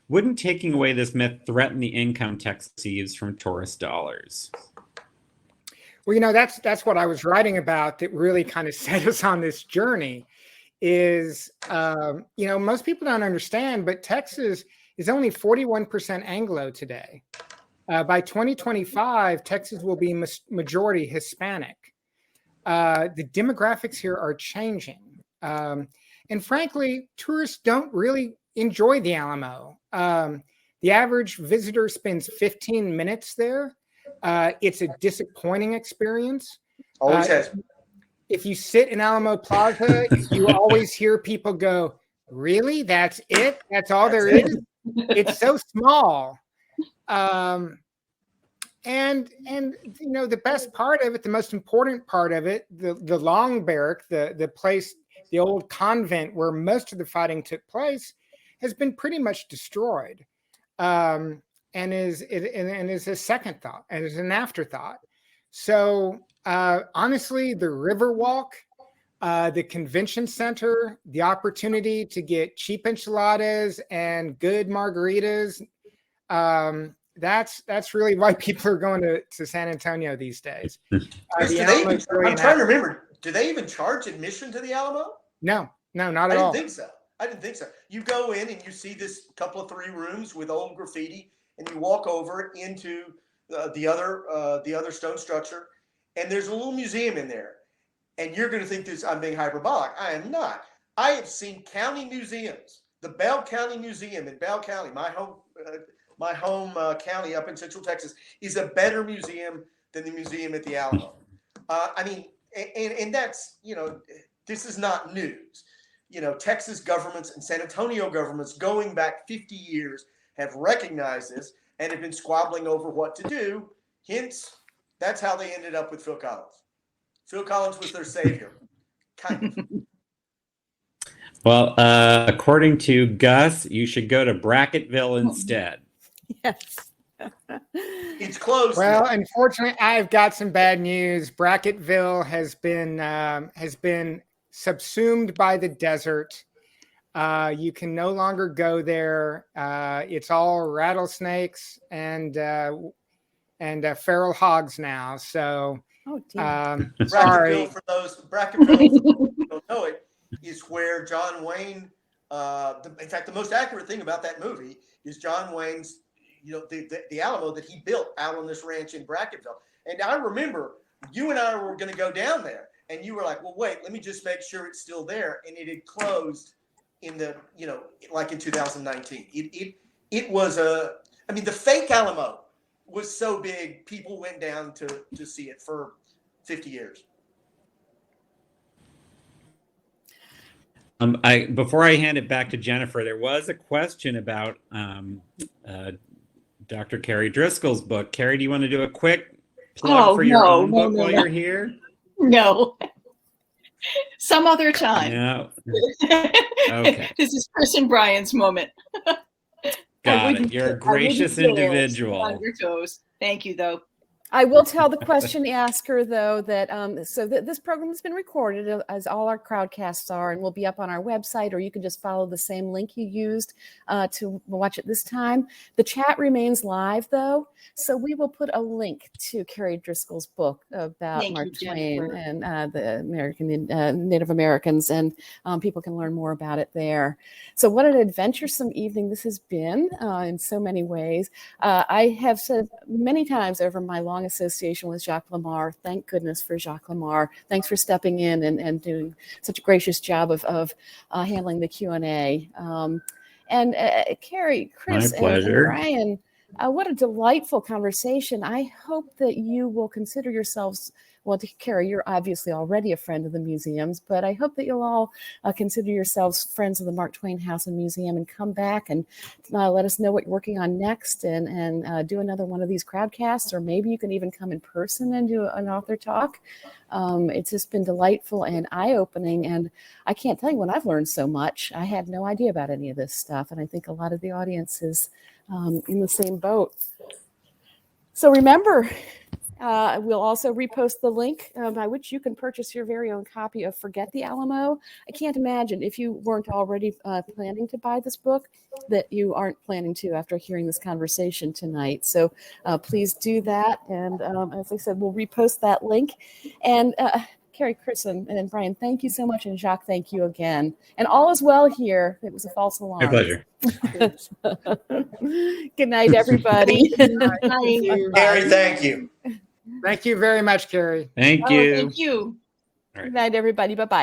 Wouldn't taking away this myth threaten the income Texas receives from tourist dollars? Well, that's what I was writing about that really kind of set us on this journey is, most people don't understand, but Texas is only 41% Anglo today. By 2025, Texas will be majority Hispanic. The demographics here are changing. And frankly, tourists don't really enjoy the Alamo. The average visitor spends 15 minutes there. It's a disappointing experience. Always has. If you sit in Alamo Plaza, you always hear people go, "Really? That's it? That's all there is?" It's so small. And the best part of it, the most important part of it, the Long Barrack, the place, the old convent where most of the fighting took place, has been pretty much destroyed, and is a second thought and is an afterthought. So honestly, the Riverwalk, the convention center, the opportunity to get cheap enchiladas and good margaritas, that's really why people are going to San Antonio these days. I'm trying to remember. Do they even charge admission to the Alamo? No, not at all. I didn't think so. You go in and you see this couple of 3 rooms with old graffiti, and you walk over into the other stone structure, and there's a little museum in there. And you're going to think I'm being hyperbolic. I am not. I have seen county museums. The Bell County Museum in Bell County, my home county up in Central Texas, is a better museum than the museum at the Alamo. And that's, this is not news. Texas governments and San Antonio governments going back 50 years have recognized this and have been squabbling over what to do. Hence, that's how they ended up with Phil Collins. Phil Collins was their savior, kind of. Well, according to Gus, you should go to Bracketville instead. Yes. It's closed. Well, unfortunately, I've got some bad news. Bracketville has been subsumed by the desert. You can no longer go there. It's all rattlesnakes and feral hogs now. So, sorry. Bracketville, who don't know it, is where John Wayne. In fact, the most accurate thing about that movie is John Wayne's, the Alamo that he built out on this ranch in Bracketville. And I remember you and I were going to go down there, and you were like, "Well, wait, let me just make sure it's still there." And it had closed in like in 2019. It was the fake Alamo was so big, people went down to see it for 50 years. Before I hand it back to Jennifer, there was a question about Dr. Kerry Driscoll's book. Kerry, do you want to do a quick plug for your own book while you're here? No. Some other time. No. Okay. This is Chris and Brian's moment. Got it. You're a gracious individual. On your toes. Thank you, though. I will tell the question asker, though, that this program has been recorded, as all our crowdcasts are, and will be up on our website, or you can just follow the same link you used to watch it this time. The chat remains live, though, so we will put a link to Kerry Driscoll's book about Thank Mark you, Twain Jennifer. and the American Native Americans, and people can learn more about it there. So what an adventuresome evening this has been in so many ways. I have said many times over my long association with Jacques Lamar, thank goodness for Jacques Lamar. Thanks for stepping in and doing such a gracious job of handling the Q&A. Kerry, Chris, My and pleasure. Bryan, what a delightful conversation. I hope that you will consider yourselves, well, Kerry, you're obviously already a friend of the museums, but I hope that you'll all consider yourselves friends of the Mark Twain House and Museum and come back and let us know what you're working on next and do another one of these crowdcasts, or maybe you can even come in person and do an author talk. It's just been delightful and eye-opening, and I can't tell you when I've learned so much. I had no idea about any of this stuff, and I think a lot of the audience is in the same boat. So remember, we'll also repost the link by which you can purchase your very own copy of Forget the Alamo. I can't imagine, if you weren't already planning to buy this book, that you aren't planning to after hearing this conversation tonight. So please do that. And as I said, we'll repost that link. And Kerry, Chris, and Bryan, thank you so much. And Jacques, thank you again. And all is well here. It was a false alarm. My pleasure. Good night, everybody. Bye. Kerry, thank you. Thank you very much, Kerry. Thank Oh, you. thank you. All right. Good night, everybody. Bye-bye.